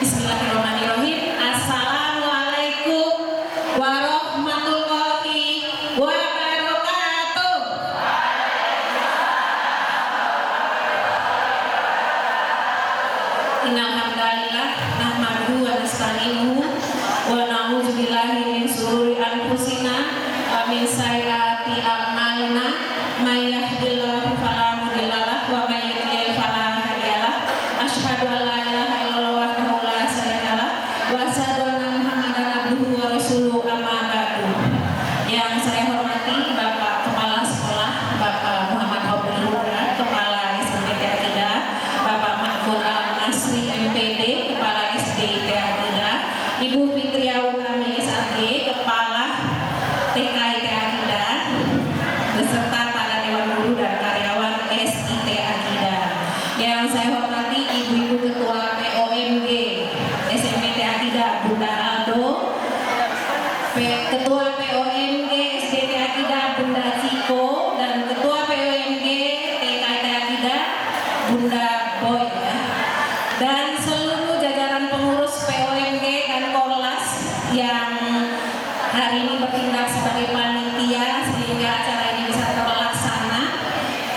Bismillahirrahmanirrahim. Assalamualaikum warahmatullahi wabarakatuh. Innal hamdalillah nahmaduhu wa nasta'inuhu wa na'udzu billahi min shururi anfusina wa min sayyiati a'malina may yahdihillahu fala mudhillalah wa may yudlil fala hadiyalah. Asyhadu an la ilaha illallah wahdahu la syarikalah wa asyhadu anna Muhammadan abduhu wa rasuluhu amma ba'du. Yang saya hormati Bapak Kepala Sekolah Bapak Muhammad Abdul Huda, Kepala SMP Akidah, Bapak Mahfud Al-Nasri MPD, Kepala SD Akidah, Ibu Fitriawu Kami SAG, Kepala TK Akidah, beserta para dewan guru dan karyawan SIT Akidah. Yang saya hormati Ibu-Ibu Ketua POMG SMP Akidah Bunda Aldo, Ketua POMG SDT Akidah Bunda Ciko, dan Ketua POMG TK Akidah Bunda Boy ya. Dan seluruh jajaran pengurus POMG dan Korlas yang hari ini bertindak sebagai panitia sehingga acara ini bisa terlaksana.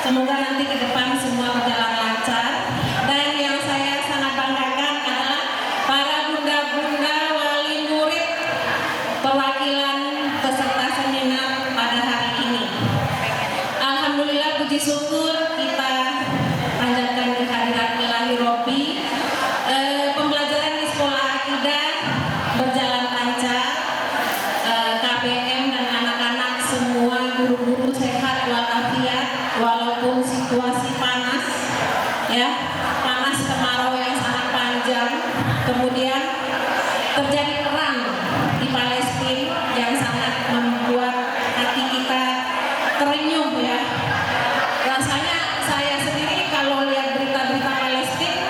Semoga nanti ke depan semua berjalan lancar. Dan yang saya sangat banggakan adalah para bunda-bunda wali murid perwakilan peserta seminar pada hari ini. Alhamdulillah, puji syukur kita panjatkan kehadirat Ilahi Robbi. Pembelajaran di sekolah akidah berjalan lancar. KBM dan anak-anak semua guru-guru sehat walafiat walaupun situasi panas ya, panas kemarau yang sangat panjang, kemudian terjadi perang di Palestina yang sangat membuat hati kita terenyuh ya. Rasanya saya sendiri kalau lihat berita-berita Palestina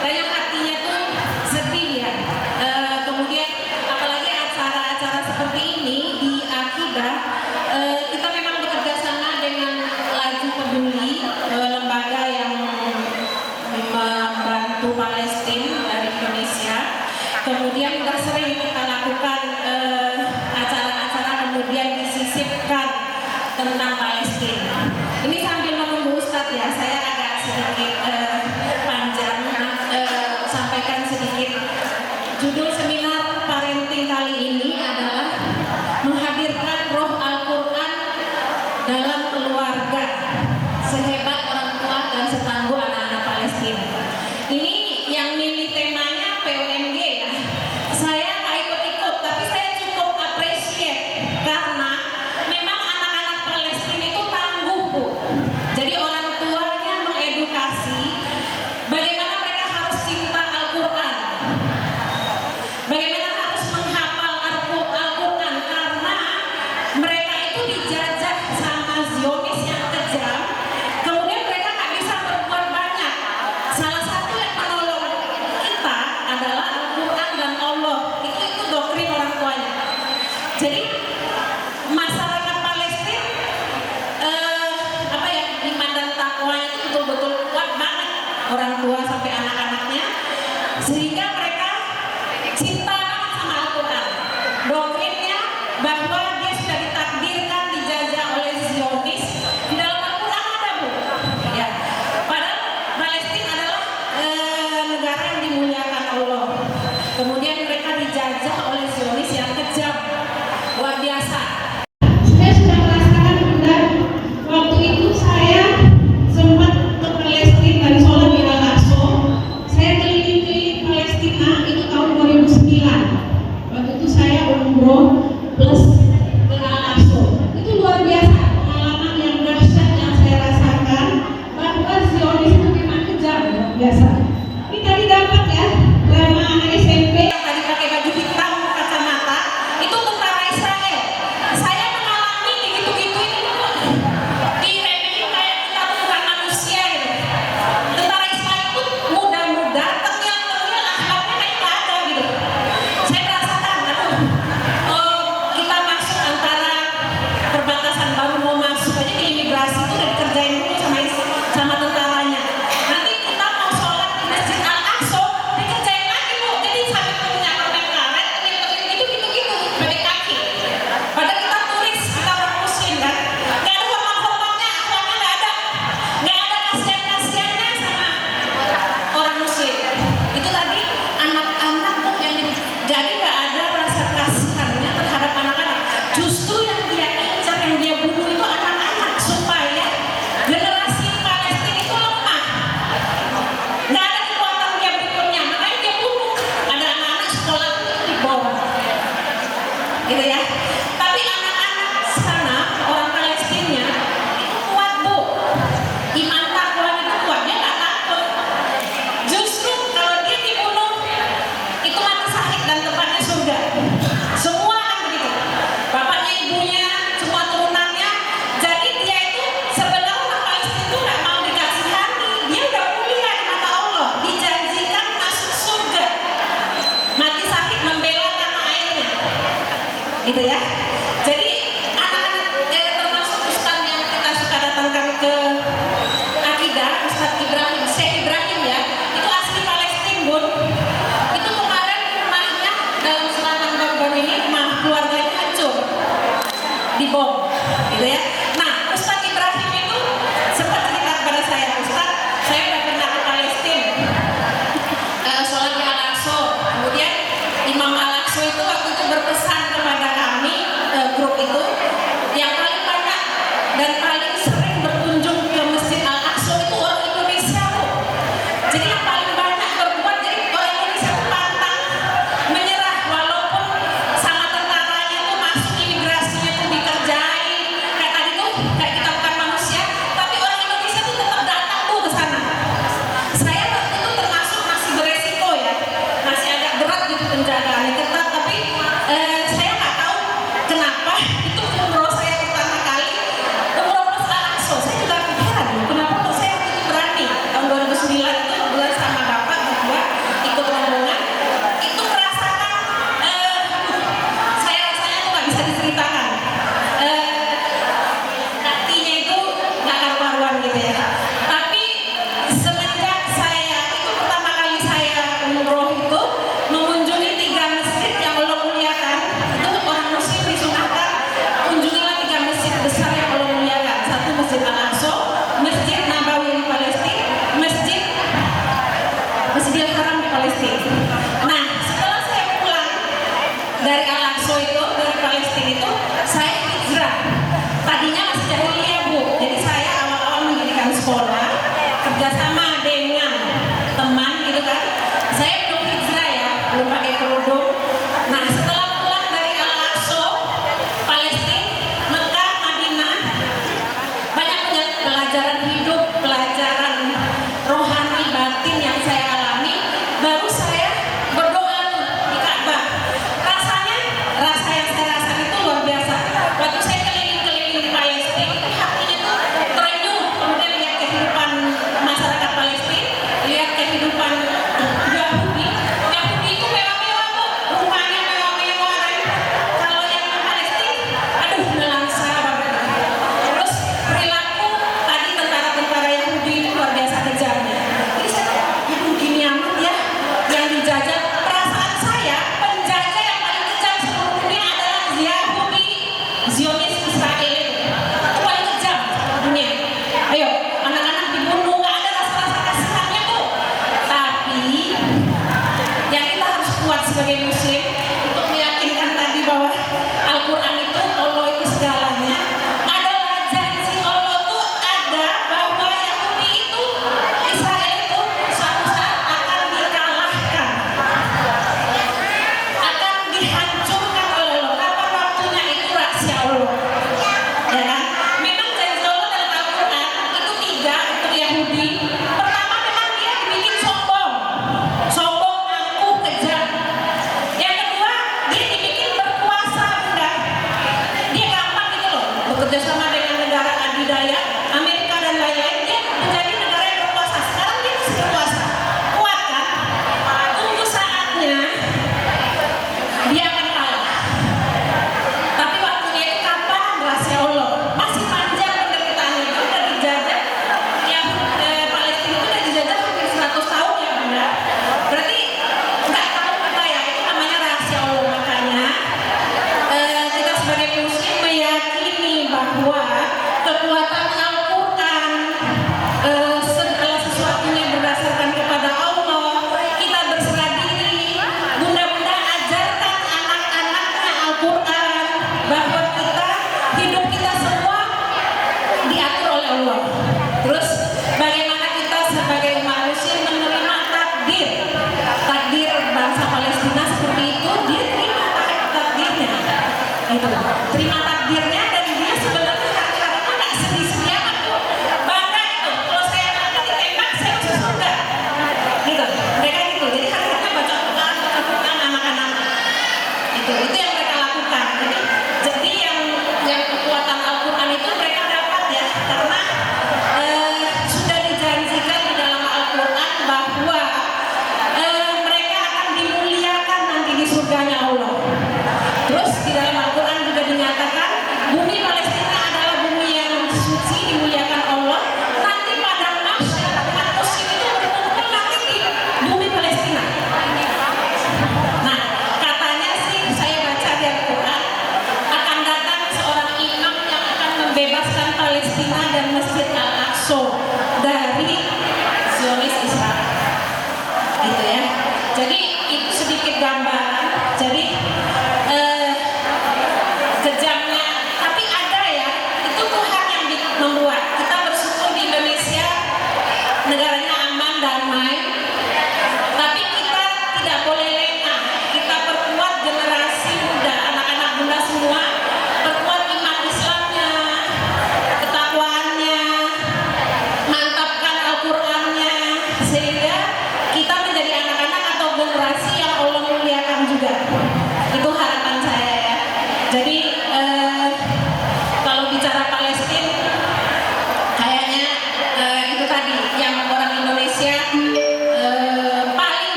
kayak hatinya tuh sedih ya. Kemudian apalagi acara-acara seperti ini di akidah, kita memang bekerja sama dengan Laju Peduli, lembaga yang membantu Palestina dari Indonesia. Kemudian sudah sering kita lakukan acara-acara kemudian disisipkan tentang Palestina. Ini sambil menunggu Ustadz ya, saya agak sedikit panjang sampaikan sedikit. Judul seminar parenting kali ini adalah menghadirkan roh Al-Quran dalam keluarga, sehebat orang tua dan setangguh anak-anak Palestina. Ini yang milih temanya POMG ya. Saya nggak ikut-ikut, tapi saya cukup appreciate karena memang anak-anak Palestina itu tangguh Bu. Jadi orang tuanya mengedukasi bagaimana mereka harus cinta Al-Quran, bagaimana harus menghafal Al-Quran, karena mereka itu dijajah sama Zionis yang kejam. Kemudian mereka nggak bisa berbuat banyak. Salah satu yang menolong kita adalah Al-Quran dan Allah. Itu doktrin orang tuanya. Jadi masyarakat Palestina iman dan takwanya itu betul-betul kuat banget, orang tua sampai anak-anaknya, sehingga mereka cinta banget sama Al-Quran. Doktrinnya bahwa dia sudah ditakdirkan dijajah oleh Zionis, di dalam Al-Quran ada Bu ya. Padahal Palestina adalah negara yang dimuliakan Allah. Kemudian mereka dijajah oleh Zionis yang kejam, luar biasa. Saya sudah merasakan Bunda, waktu itu saya sempat ke Palestina dan sholat di Al-Aqsa. Saya keliling-keliling Palestina itu tahun 2009. Waktu itu saya umroh plus gitu ya. Jadi anak-anak termasuk ustaz yang kita suka datangkan ke akidah, Ustaz Ibrahim, Syekh Ibrahim ya, itu asli Palestina Bun. Itu kemarin rumahnya dalam serangan baru-baru ini rumah keluarganya hancur, dibom, gitu ya. Nah, Ustaz Ibrahim itu sempat cerita kepada saya, Ustaz, saya udah pernah ke Palestina, sholat di Al-Aqsa. Kemudian Imam Al-Aqsa itu waktu itu berpesan kepada kami, grup itu, yang paling banyak dan paling sering berkunjung ke Masjid Al-Aqsa itu orang Indonesia. Jadi yang paling banyak berbuat, jadi orang Indonesia itu pantang menyerah walaupun sama tentaranya itu masuk imigrasinya itu dikerjain kayak tadi tuh kayak kita bukan manusia, tapi orang Indonesia itu tetap datang tuh ke sana. Saya waktu itu termasuk masih beresiko ya, masih agak berat gitu penjagaannya ketat, tapi saya nggak tahu kenapa itu umroh saya pertama kali, umroh Mas Al-Aqsa. Saya juga kepikiran kenapa kok saya waktu itu berani tahun 2009 itu bulan sama bapak berdua ikut rombongan itu merasakan saya rasanya tuh nggak bisa diceritakan, hatinya itu nggak karu-karuan gitu ya. Tapi semenjak saya itu pertama kali saya umroh itu mengunjungi 3 masjid yang Allah muliakan, itu orang muslim disunahkan kunjungilah 3 masjid besar yang Allah muliakan. Satu Masjid Al-Aqsa, Masjid Nabawi di Palestina, Masjidil Haram di Palestina. Nah, setelah saya pulang dari Al-Aqsa itu, dari Palestina itu, saya hijrah. Tadinya masih jahiliyah Bu, jadi saya awal-awal mendirikan sekolah kerjasama dengan teman gitu kan. Saya belum hijrah ya, belum pakai kerudung. Nah, setelah pulang dari Al-Aqsa, Palestina, Mekah, Madinah, banyak pelajaran hidup, pelajaran rohani batin yang saya alami. Baru saya berdoa di Ka'bah. Rasanya, rasa yang saya rasakan itu luar biasa. Waktu saya keliling-keliling di Palestina, itu hatinya tuh terenyuh. Kemudian lihat kehidupan masyarakat Palestina, lihat kehidupan Yahudi. Yahudi itu mewah-mewah Bu, rumahnya mewah-mewah. Kalau yang Palestina, aduh nelangsa banget. Terus perilaku tadi tentara-tentara Yahudi itu luar biasa kejamnya. Jadi saya hidup gini amat ya, yang dijajah. Perasaan saya, penjajah yang paling kejam seluruh dunia adalah Yahudi, Zionis Israel itu paling kejam seluruh dunia. Ayo, anak-anak dibunuh, nggak ada rasa-rasa kasihannya tuh. Tapi yang kita harus kuat sebagai muslim untuk meyakinkan tadi bahwa Al-Quran itu Allah itu segalanya, adalah janji Allah tuh ada bahwa Yahudi itu, Israel itu suatu saat akan dikalahkan, akan dihancurkan oleh Allah. Kapan waktunya itu rahasia Allah, ya kan? Memang janji Allah dalam Al-Quran itu 3 untuk Yahudi. Pertama memang dia dibikin sombong, angkuh, kejam. Yang kedua dia dibikin berkuasa Bunda. Dia gampang gitu loh bekerja sama dengan negara adidaya, Amerika dan lain-lain. Dia menjadi negara yang berkuasa. Sekarang dia masih berkuasa, kuat kan? Tunggu saatnya dia akan kalah. Tapi waktunya itu kapan? Rahasia Allah. Masih panjang penderitaannya. Itu udah dijajah yang Palestina itu udah dijajah hampir 100 tahun ya Bunda. Berarti nggak tahu kita ya, itu namanya rahasia Allah. Makanya kita sebagai muslim meyakini bahwa kekuatan Al-Quran segala sesuatunya berdasarkan kepada Allah. Kita berserah diri. Bunda-bunda ajarkan anak-anaknya Al-Quran, bahwa kita, hidup kita semua diatur oleh Allah. Terus bagaimana kita sebagai umat muslim menerima takdir bangsa Palestina seperti itu. Dia terima takdirnya, gitu. Terima takdirnya, dan dia sebenarnya hati-hatinya nggak sedih-sedih amat tuh. Bangga itu, kalau saya nanti ditembak saya masuk surga, gitu. Mereka gitu, jadi hati-hatinya baca Quran anak-anak. Itu yang mereka lakukan. Jadi yang kekuatan Al-Quran itu mereka dapat ya, karena sudah dijanjikan di dalam Al-Quran bahwa mereka akan dimuliakan nanti di surganya Allah. Terus di dalam Al-Quran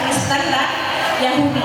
Kristen dan Yahudi.